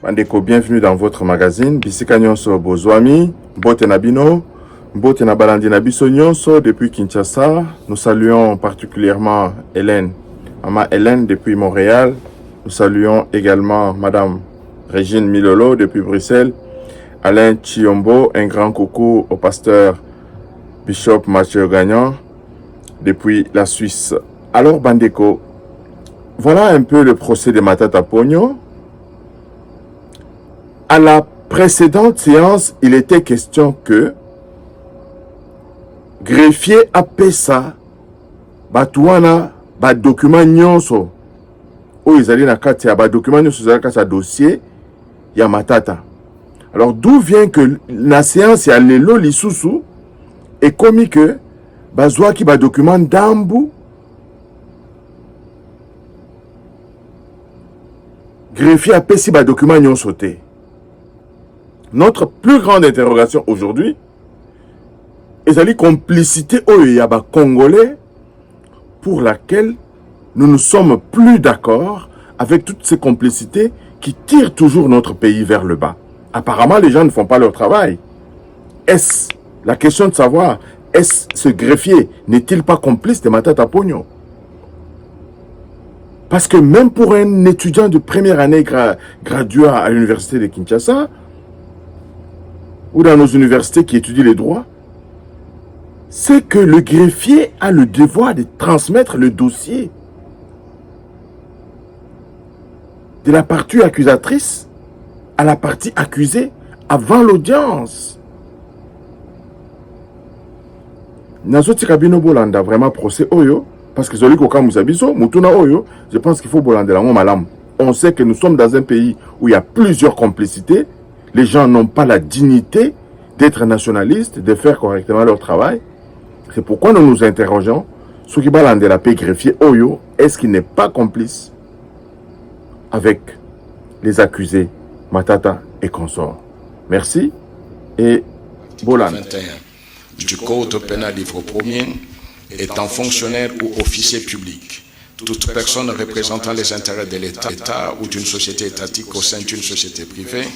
Bandeko, bienvenue dans votre magazine. Bisika nyonso bozwami, mbote na bino, mbote na balandi na biso nyonso depuis Kinshasa. Nous saluons particulièrement Hélène, Maman Hélène depuis Montréal. Nous saluons également Madame Régine Milolo depuis Bruxelles. Alain Chiombo, un grand coucou au pasteur Bishop Mathieu Gagnon depuis la Suisse. Alors Bandeko, voilà un peu le procès de Matata Ponyo. À la précédente séance, il était question que greffier apesa batuana ba document nyonso o ezali na kati ya ba document nyonso ezali kati ya dossier ya Matata. Alors d'où vient que la séance ya lelo lisusu est commis que bazwaki ba document dambu greffier apesi ba document nyonso te. Notre plus grande interrogation aujourd'hui est la complicité au Yaba congolais pour laquelle nous ne sommes plus d'accord avec toutes ces complicités qui tirent toujours notre pays vers le bas. Apparemment, les gens ne font pas leur travail. Est-ce la question de savoir, est-ce ce greffier n'est-il pas complice de Matata Ponyo? Parce que même pour un étudiant de première année gradué à l'université de Kinshasa, ou dans nos universités qui étudient les droits, c'est que le greffier a le devoir de transmettre le dossier de la partie accusatrice à la partie accusée avant l'audience. Nazoti Kabino Bolanda vraiment procès Oyo, parce que Zoli Koka Mousabiso, Mutuna Oyo, je pense qu'il faut Bolanda la Malam. On sait que nous sommes dans un pays où il y a plusieurs complicités. Les gens n'ont pas la dignité d'être nationalistes, de faire correctement leur travail. C'est pourquoi nous nous interrogeons sur qui balande la paix greffier Oyo, est-ce qu'il n'est pas complice avec les accusés Matata et consorts? Merci et Bolan. 21 du Code pénal livre 1er étant fonctionnaire ou officier public, toute personne représentant les intérêts de l'État ou d'une société étatique au sein d'une société privée,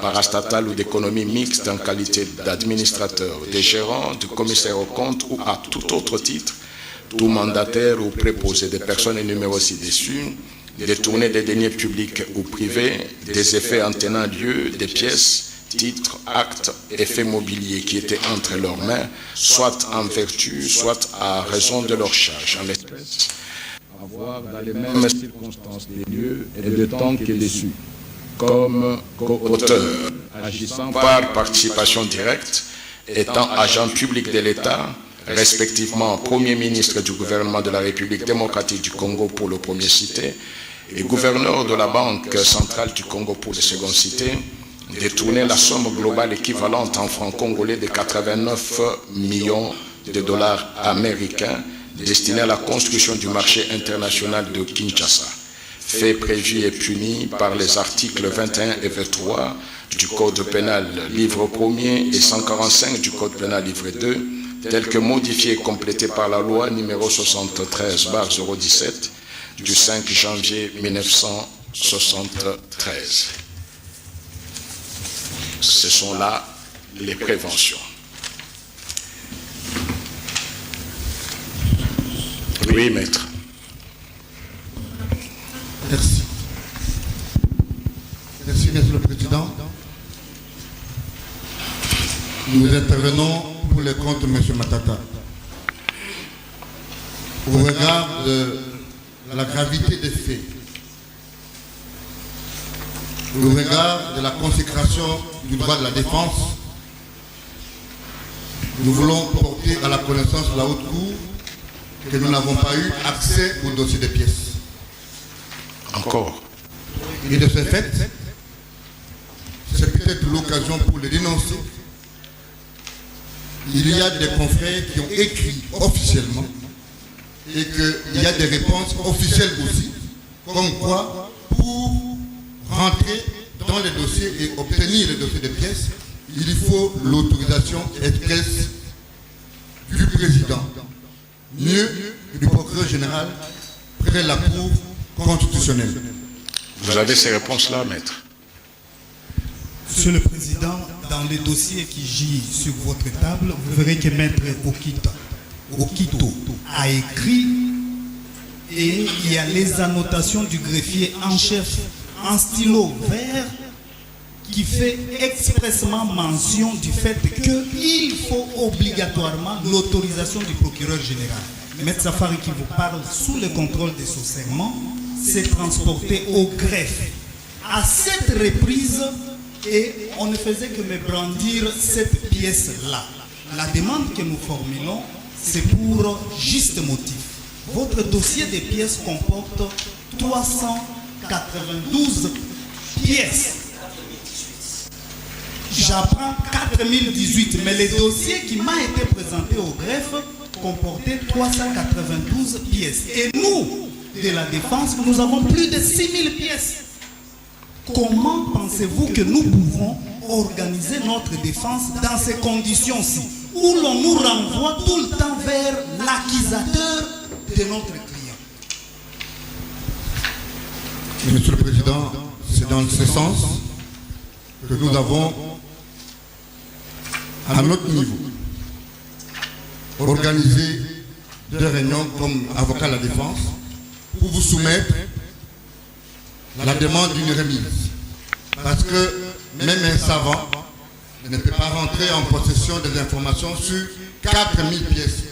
parastatale ou d'économie mixte en qualité d'administrateur, de gérant, de commissaire aux comptes ou à tout autre titre, tout mandataire ou préposé des personnes énumérées ci-dessus, détourner des deniers publics ou privés, des effets en tenant lieu, des pièces, titres, actes, effets mobiliers qui étaient entre leurs mains, soit en vertu, soit à raison de leur charge, en l'espèce, avoir dans les mêmes circonstances des lieux et de temps qui est dessus, comme co-auteur, agissant par participation directe, étant agent public de l'État, respectivement Premier ministre du gouvernement de la République démocratique du Congo pour le premier cité, et gouverneur de la Banque centrale du Congo pour le second cité, détourner la somme globale équivalente en francs congolais de 89 millions de dollars américains destinés à la construction du marché international de Kinshasa. Fait prévu et puni par les articles 21 et 23 du Code pénal livre 1er et 145 du Code pénal livre 2, tels que modifiés et complétés par la loi numéro 73/017 du 5 janvier 1973. Ce sont là les préventions. Oui, maître. Merci. Merci, Monsieur le Président. Nous intervenons pour les comptes de M. Matata. Au regard de la gravité des faits, au regard de la consécration du droit de la défense, nous voulons porter à la connaissance de la Haute Cour que nous n'avons pas eu accès au dossier des pièces. Encore. Et de ce fait, c'est peut-être l'occasion pour les dénoncer. Il y a des confrères qui ont écrit officiellement et qu'il y a des réponses officielles aussi, comme quoi, pour rentrer dans les dossiers et obtenir les dossiers de pièces, il faut l'autorisation expresse du président, mieux du procureur général, près la Cour constitutionnelle. Vous avez ces réponses-là, maître? Monsieur le Président, dans les dossiers qui gît sur votre table, vous verrez que Maître Okito a écrit et il y a les annotations du greffier en chef en stylo vert qui fait expressément mention du fait qu'il faut obligatoirement l'autorisation du procureur général. Maître Safari qui vous parle sous le contrôle de son serment s'est transporté au greffe. À cette reprise, et on ne faisait que me brandir cette pièce-là. La demande que nous formulons, c'est pour juste motif. Votre dossier de pièces comporte 392 pièces. J'apprends 4018, mais le dossier qui m'a été présenté au greffe comportait 392 pièces. Et nous, de la défense, nous avons plus de 6000 pièces. Comment pensez-vous que nous pouvons organiser notre défense dans ces conditions-ci, où l'on nous renvoie tout le temps vers l'accusateur de notre client? Monsieur le Président, c'est dans ce sens que nous avons, à notre niveau, organisé des réunions comme avocat de la défense pour vous soumettre la demande d'une remise. Parce que même un savant ne peut pas rentrer en possession des informations sur 4000 pièces.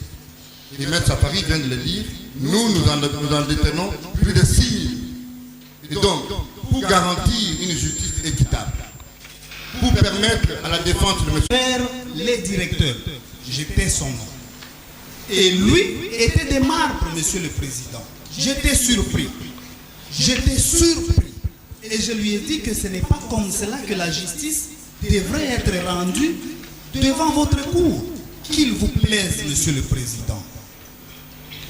Et M. Safari vient de le dire, nous en détenons plus de 6000. Et donc, pour garantir une justice équitable, pour permettre à la défense de M. Vers les directeurs, j'étais son nom. Et lui était des marbres, Monsieur le Président. J'étais surpris. J'étais surpris. Et je lui ai dit que ce n'est pas comme cela que la justice devrait être rendue devant votre cour. Qu'il vous plaise, Monsieur le Président,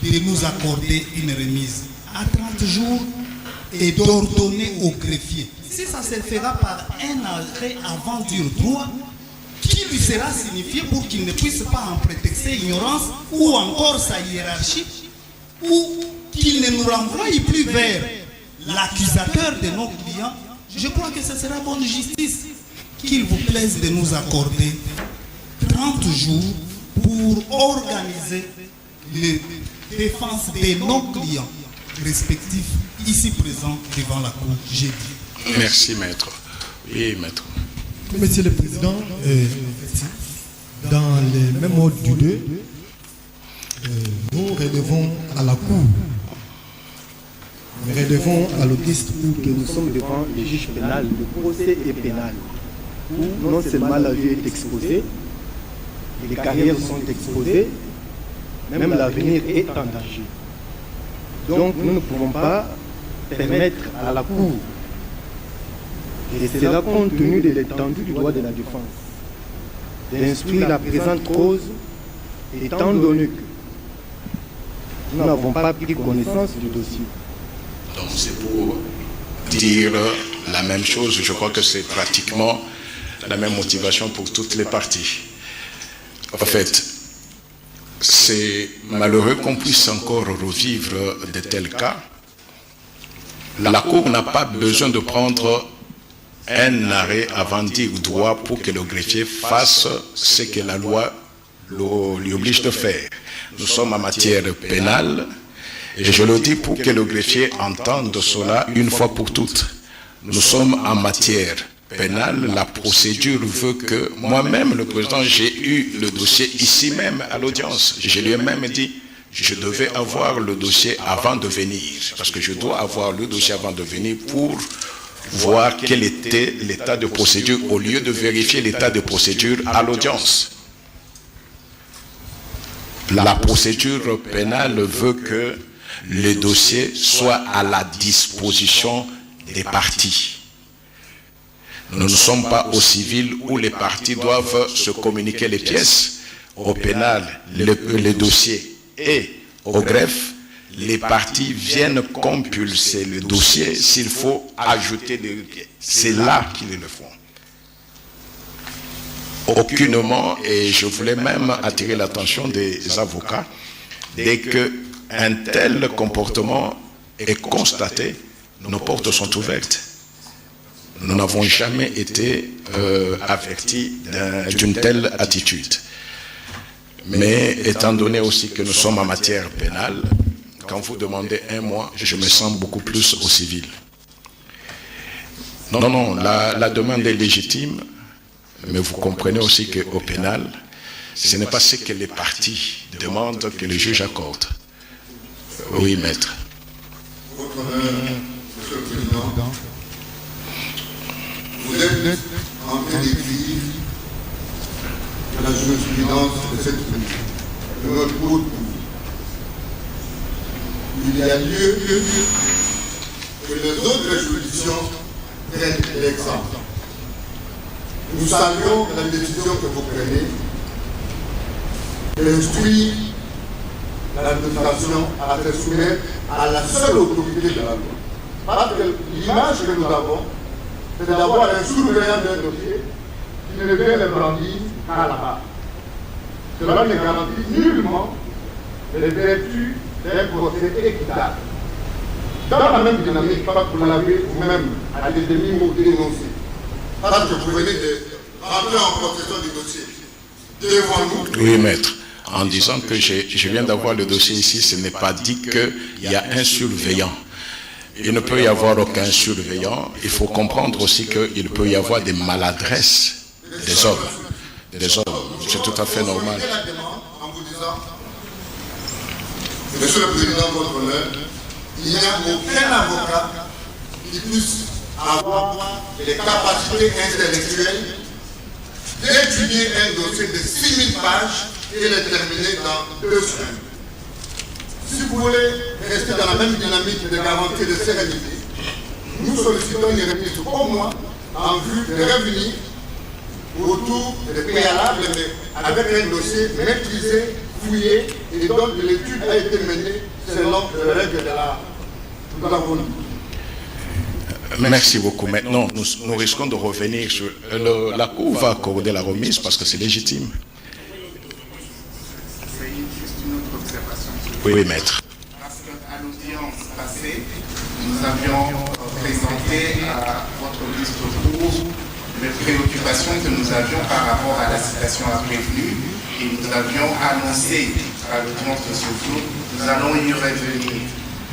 de nous accorder une remise à 30 jours et d'ordonner au greffier. Si ça se fera par un arrêt avant du droit, qui lui sera signifié pour qu'il ne puisse pas en prétexter ignorance ou encore sa hiérarchie, ou qu'il ne nous renvoie plus vers l'accusateur de nos clients, je crois que ce sera bonne justice. Qu'il vous plaise de nous accorder 30 jours pour organiser les défenses de nos clients respectifs ici présents devant la Cour jeudi. Merci, maître. Oui, maître. Monsieur le Président, dans les mêmes ordres du 2, nous relevons à la Cour. Nous relevons à l'autiste que nous sommes devant le juge pénal, le procès est pénal, où non seulement la vie est exposée, les carrières sont exposées, même l'avenir est en danger. Donc nous ne pouvons pas permettre à la Cour, et cela compte tenu de l'étendue du droit de la défense, d'instruire la présente cause, étant donné que nous n'avons pas pris connaissance du dossier. Donc c'est pour dire la même chose. Je crois que c'est pratiquement la même motivation pour toutes les parties. En fait, c'est malheureux qu'on puisse encore revivre de tels cas. La Cour n'a pas besoin de prendre un arrêt avant dire droit pour que le greffier fasse ce que la loi lui oblige de faire. Nous sommes en matière pénale. Et je le dis pour que le greffier entende cela une fois pour toutes. Nous sommes en matière pénale. La procédure veut que moi-même, le président, j'ai eu le dossier ici même à l'audience. Je lui ai même dit, je devais avoir le dossier avant de venir. Parce que je dois avoir le dossier avant de venir pour voir quel était l'état de procédure au lieu de vérifier l'état de procédure à l'audience. La procédure pénale veut que le dossier soit à la disposition des parties. Nous ne sommes pas au civil où les parties doivent se communiquer les pièces. Au pénal, le dossier et au greffe, les parties viennent compulser le dossier s'il faut ajouter des... C'est là qu'ils le font. aucunement, et je voulais même attirer l'attention des avocats, dès qu'un tel comportement est constaté, nos portes sont ouvertes. Nous n'avons jamais été avertis d'une telle attitude. Mais étant donné aussi que nous sommes en matière pénale, quand vous demandez 1 mois, je me sens beaucoup plus au civil. Non, la demande est légitime, mais vous comprenez aussi qu'au pénal, ce n'est pas ce que les parties demandent que le juge accorde. Oui, maître. Votre honneur, Monsieur le Président, vous êtes en train d'écrire la jurisprudence de cette cour, de notre haute cour. Il y a lieu que les autres juridictions prennent l'exemple. Nous saluons la décision que vous prenez d'instruire l'administration à se soumettre à la seule autorité de la loi. Parce que l'image que nous avons, c'est d'avoir un surveillant d'un dossier qui ne vient le brandir qu'à la base. Cela ne garantit nullement les vertus d'un procès équitable. Dans la même dynamique, vous l'avez vous-même à des demi-mots dénoncé. Parce que vous venez de rentrer en possession du dossier devant nous. Oui, maître. En disant que je viens d'avoir le dossier ici, ce n'est pas dit qu'il y a un surveillant. Il ne peut y avoir aucun surveillant. Il faut comprendre aussi qu'il peut y avoir des maladresses des hommes. C'est tout à fait normal. En vous disant, Monsieur le Président, votre honneur, il n'y a aucun avocat qui puisse avoir les capacités intellectuelles d'étudier un dossier de 6000 pages et le terminer dans 2 semaines. Si vous voulez rester dans la même dynamique de garantie de sérénité, nous sollicitons une remise au mois en vue de revenir autour des préalables, mais avec un dossier maîtrisé, fouillé, et donc l'étude a été menée selon les règles de la loi. Merci beaucoup. Maintenant, nous risquons de revenir sur... la Cour va accorder la remise parce que c'est légitime. Oui, maître. Parce qu'à l'audience passée, nous avions présenté à votre liste cour les préoccupations que nous avions par rapport à la citation à prévenue et nous avions annoncé à l'audience de ce jour, nous allons y revenir.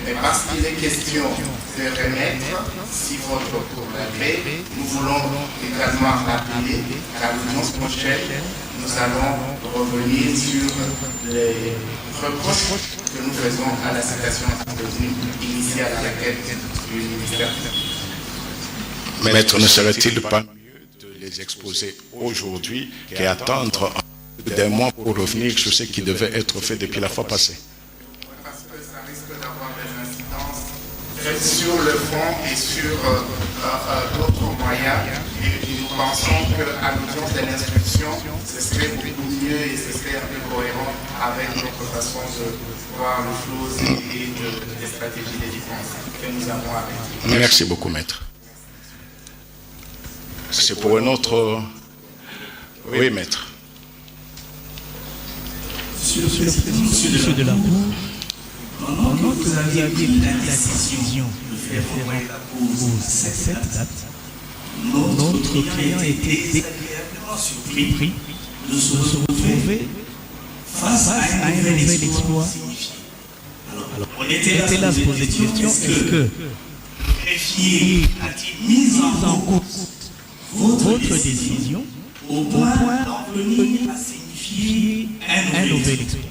Mais parce qu'il est question de remettre, si votre cour l'avait, nous voulons également rappeler qu'à l'audience prochaine, nous allons revenir sur les reproches que nous faisons à la citation initiale à laquelle le ministère. Maître, ne serait-il pas mieux de les exposer aujourd'hui qu'attendre d'un mois pour revenir sur ce qui devait être fait depuis la fois passée? Parce que ça risque d'avoir des incidences sur le fond et sur d'autres moyens. Et nous pensons qu'à l'audience de l'instruction, ce serait beaucoup mieux et ce serait un peu cohérent avec notre façon de voir les choses et des stratégies de défense que nous avons avec. Merci beaucoup, maître. C'est pour un autre... Oui, maître. Monsieur le de la Cour, pendant que vous aviez pris la décision de faire renvoyer la cause à cette date, notre client était désagréablement surpris de se retrouver face à un nouvel exploit. Alors, on était là à se poser des questions. Est-ce que le greffier a-t-il mis en cause votre décision au point d'en venir à signifier un nouvel exploit?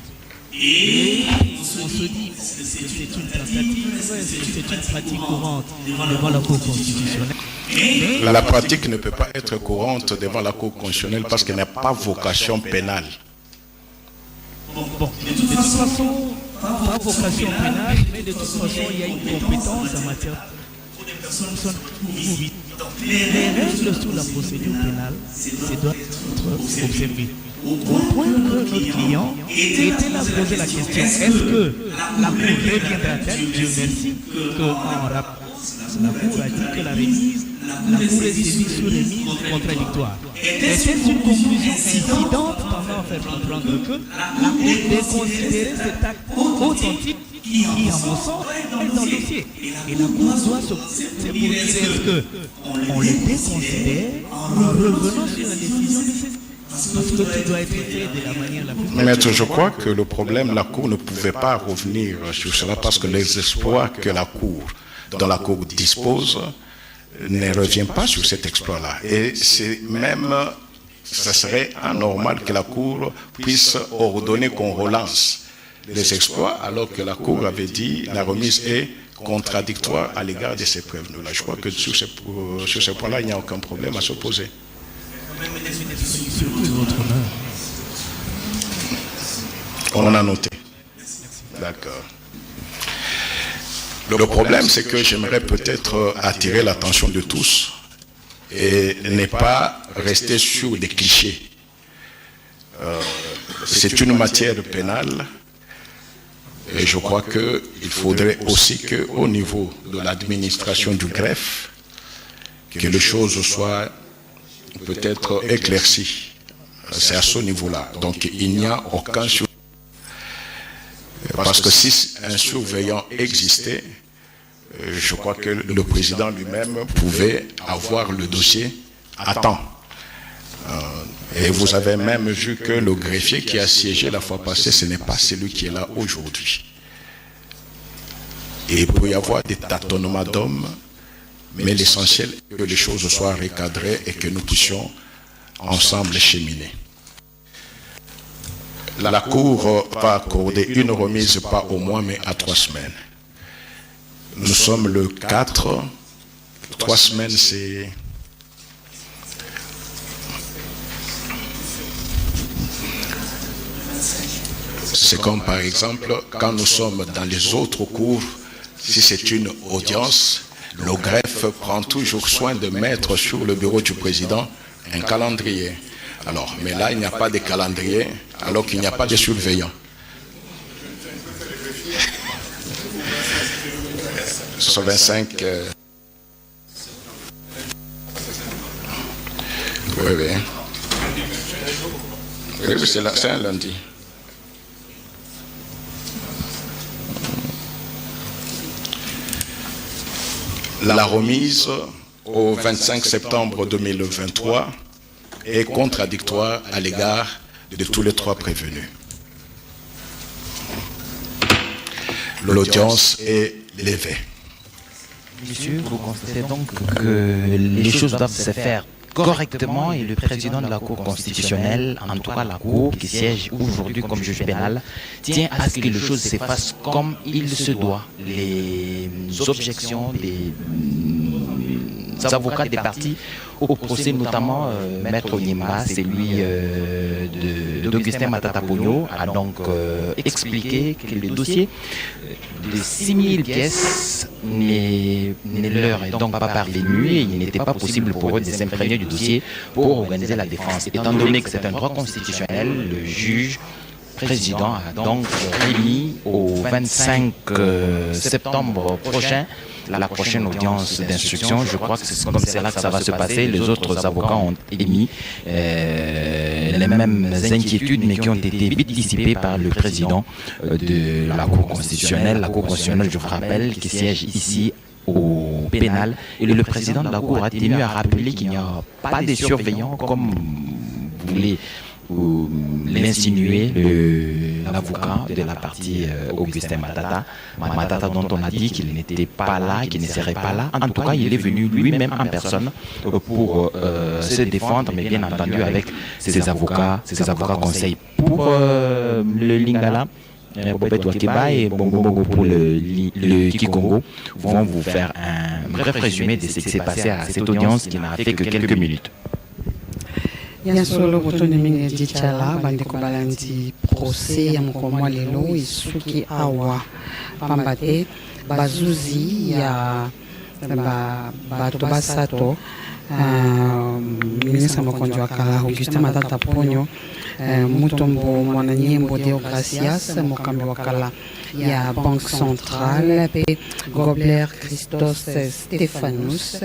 Et on se dit, c'est une tentative, c'est une pratique courante devant la Cour constitutionnelle. La pratique ne peut pas être courante devant la Cour constitutionnelle parce qu'elle n'a pas vocation pénale. Bon, de toute façon, pas vocation pénale, mais de toute façon, il y a une compétence en matière pour des personnes pourvues. Les règles sous la procédure pénale, c'est doit être observé. Au point que notre client était là à poser la question, est-ce que la Cour reviendra-t-elle? Dieu merci qu'en rapport, la Cour a dit que la remise la Cour est saisie sur remise contradictoire. Est-ce une conclusion incidente tendant à faire comprendre que la Cour déconsidérait cet acte authentique qui, à mon sens, est dans le dossier. Et la Cour doit se dire est-ce qu'on le déconsidère en revenant sur la décision de ceci. Parce que tout doit être fait de la manière la plus... Maître, je crois que le problème, la Cour ne pouvait pas revenir sur cela parce que les exploits que dont la Cour dispose, ne revient pas sur cet exploit-là. Et c'est même, ça serait anormal que la Cour puisse ordonner qu'on relance les exploits alors que la Cour avait dit la remise est contradictoire à l'égard de ces prévenus-là. Je crois que sur ce point-là, il n'y a aucun problème à s'opposer. On a noté. D'accord. Le problème, c'est que j'aimerais peut-être attirer l'attention de tous et ne pas rester sur des clichés. C'est une matière pénale et je crois qu'il faudrait aussi qu'au niveau de l'administration du greffe, que les choses soient peut-être éclaircies. C'est à ce niveau-là. Donc il n'y a aucun surveillant. Parce que si un surveillant existait, je crois que le président lui-même pouvait avoir le dossier à temps. Et vous avez même vu que le greffier qui a siégé la fois passée, ce n'est pas celui qui est là aujourd'hui. Et il peut y avoir des tâtonnements d'hommes, mais l'essentiel est que les choses soient recadrées et que nous puissions ensemble cheminer. La Cour va accorder une remise pas au mois mais à 3 semaines. Nous sommes le 4. 3 semaines, c'est comme par exemple quand nous sommes dans les autres cours, si c'est une audience, le greffe prend toujours soin de mettre sur le bureau du président un calendrier. Alors, mais là, il n'y a pas de calendrier, alors qu'il n'y a pas de surveillant. Sur 25... Oui. Oui, c'est un lundi. La remise au 25 septembre 2023 est contradictoire à l'égard de tous les 3 prévenus. L'audience est levée. Monsieur, vous constatez donc que les choses doivent se faire correctement et le président de la Cour constitutionnelle, en tout cas la Cour qui siège aujourd'hui comme juge pénal, tient à ce que les choses se fassent comme il se doit. Les objections des avocats des partis au procès, notamment Maître Onyemba, celui d'Augustin Matata Ponyo, a donc expliqué que le dossier de 6000 pièces ne leur est donc pas parvenu et il n'était pas possible pour eux de s'imprégner du dossier pour organiser la défense. Étant donné que c'est un droit constitutionnel, le juge président a donc remis au 25 septembre prochain la prochaine audience d'instruction. Je crois que c'est comme c'est là que ça va se passer. Les autres avocats ont émis les mêmes inquiétudes, mais qui ont été vite dissipées par le président de la Cour constitutionnelle. La Cour constitutionnelle, je vous rappelle, qui siège ici au pénal. Et le président de la Cour a tenu à rappeler qu'il n'y a pas de surveillants comme vous voulez l'insinuer l'avocat de la partie Augustin Matata, dont on a dit qu'il n'était pas là, qu'il ne serait pas là. En tout cas, il est venu lui-même en personne pour se défendre, mais bien entendu avec ses avocats conseils. Pour le Lingala, Bobet Wakeba et Bongo pour le Kikongo vont vous faire un bref résumé de ce qui s'est passé à cette audience qui n'a fait que quelques minutes. Ya solo botoni mingi dichala bandeko balanzi procès ya mokoma lelo isuki awa pambate bazuzi ya bato basato ministre mokonzi wa kala Augustin Matata Ponyo, Mutombo Mwananyembo Deogracias, mokambi wa kala ya Banque Centrale, pe Gobler Christos Stéphanus,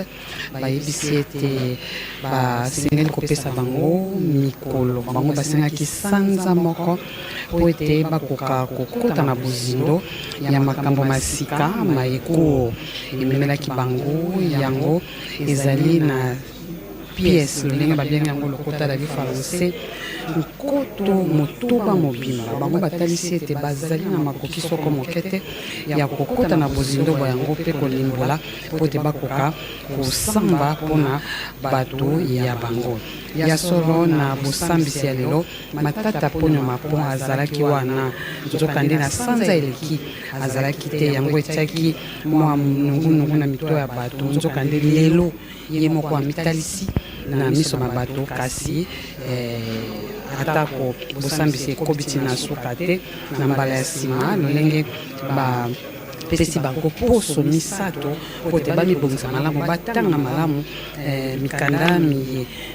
bayebisi ete basengeli kopesa bango mikolo bango basengaki sanza moko po ete bakoka kokota na bozindo ya makambo masika maeko ememelaki bango yango ezali na pièce ndenge babengi yango lokota la vie français nkoto motoba mobimba bango batalisi ete bazali na makoki soko moke te ya kokota na bozindo yango mpe kolimbola po ete bakoka kosamba mpona bato ya bango ya solo na bosambisi ya lelo Matata Ponyo Mapon azalaki wana nzokande na sanza eleki azalaki te yango etiaki mwa nungunungu na mito ya bato nzokande lelo ye moko amitalisi na miso mabato kasi atako bosambisi ekobiti na suka te na mbala ya nsima lolenge pesi bango poso misato po te bamibongisa malamu batanga malamu mikanda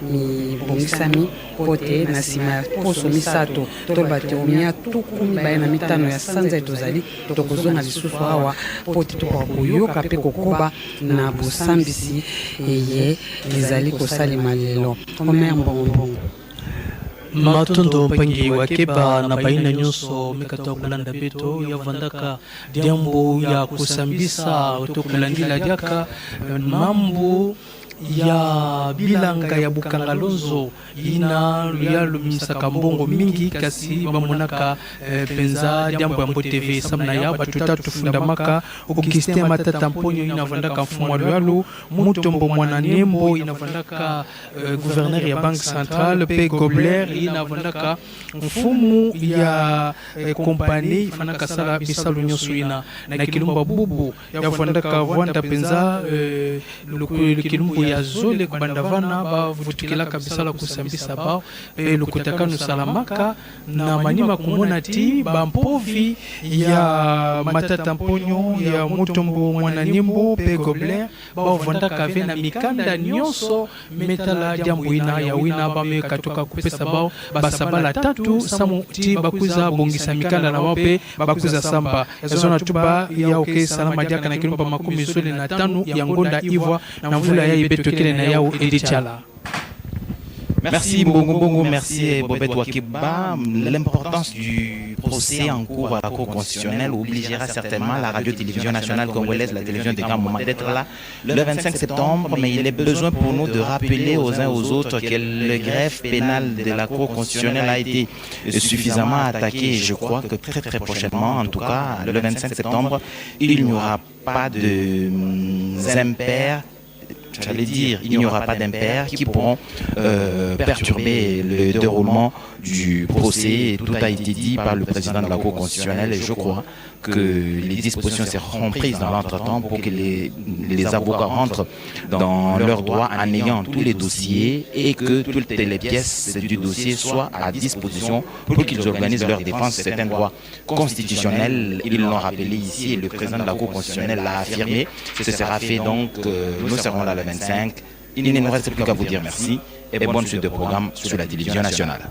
mibongisami po te na nsima ya poso misato toloba te omia tuku mibale na mitano ya sanza etozali tokozonga lisusu awa po te tokoka koyoka mpe kokoba na bosambisi eye ezali kosalema lelo omer mbongombongo matondo mpangi wakeba na baina nyonso mekatoa kulanda beto yavandaka diambo ya kusambisa tokulandila diaka mambo ya bilanga ya bukangalonzo ina ya lumisaka mbongo mingi kasi bamonaka penza diambo ya Mbo TV samna ya batuta tufundamaka Augustin Matata Ponyo inavandaka mfumo lwalu Mutombo Mwananyembo inavandaka gouverneur ya Banque Centrale pe Gobler inavandaka mfumu ya kompani fanaka sala bisalu nyonso ina na kilumba bubu yavandaka vwanda penza kilumbu ya zole kubandavana bavutikila kabisa la kusambisa bao pe lukutakanu salamaka na manima kumona ti bampovi ya Matata Ponyo ya Mutombo Mwananyembo pe Gobler bao vandaka ve na mikanda nyonso metala diambo ina ya wina bame katoka kupesa bao basabala tatu samu ti bakuza bongisa mikanda na wape bakuza samba zona tuba ya oke salama diaka na kilomba 15 ya ngonda ivwa na mvula ya ibetokele na yao edichala. Merci Mbongo, merci Bobet Wakiba. L'importance du procès en cours à la Cour constitutionnelle obligera certainement la radio-télévision nationale congolaise, la télévision des grands moments, d'être là le 25 septembre. Mais il est besoin pour nous de rappeler aux uns aux autres que le greffe pénal de la Cour constitutionnelle a été suffisamment attaqué. Et je crois que très prochainement, en tout cas le 25 septembre, il n'y aura pas de impairs. J'allais dire, il n'y aura pas d'impairs qui pourront perturber le déroulement du procès. Tout a été dit par le président de la Cour constitutionnelle et je crois que les dispositions seront prises dans l'entretemps pour que les avocats rentrent dans leurs droits en ayant tous les dossiers et que toutes les pièces du dossier soient à disposition pour qu'ils organisent leur défense. C'est un droit constitutionnel, ils l'ont rappelé ici et le président de la Cour constitutionnelle l'a affirmé. Ce sera fait donc, nous serons là le 25. Il ne nous reste plus qu'à vous dire merci et bonne suite de programme sur la télévision nationale.